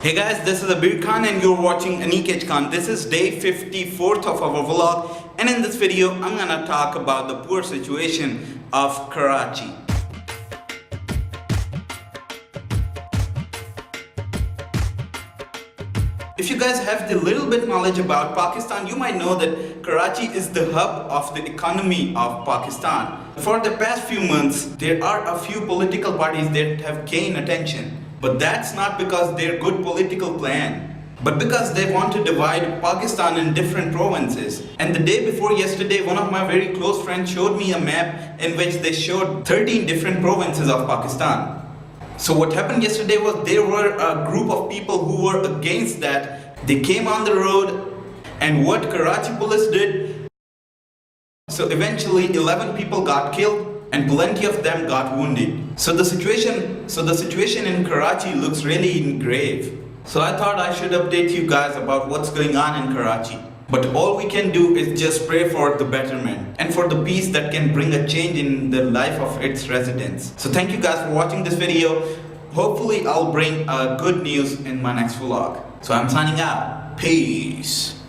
Hey guys, this is Abir Khan and you're watching Anikej Khan. This is day 54th of our vlog, and in this video I'm gonna talk about the poor situation of Karachi. If you guys have the little bit knowledge about Pakistan, you might know that Karachi is the hub of the economy of Pakistan. For the past few months, there are a few political parties that have gained attention. But that's not because they're good political plan, but because they want to divide Pakistan in different provinces. And the day before yesterday, one of my very close friends showed me a map in which they showed 13 different provinces of Pakistan. So what happened yesterday was there were a group of people who were against that. They came on the road, and what Karachi police did, so eventually 11 people got killed and plenty of them got wounded. So the situation in Karachi looks really grave. So I thought I should update you guys about what's going on in Karachi. But all we can do is just pray for the betterment and for the peace that can bring a change in the life of its residents. So thank you guys for watching this video. Hopefully I'll bring good news in my next vlog. So I'm signing out. Peace.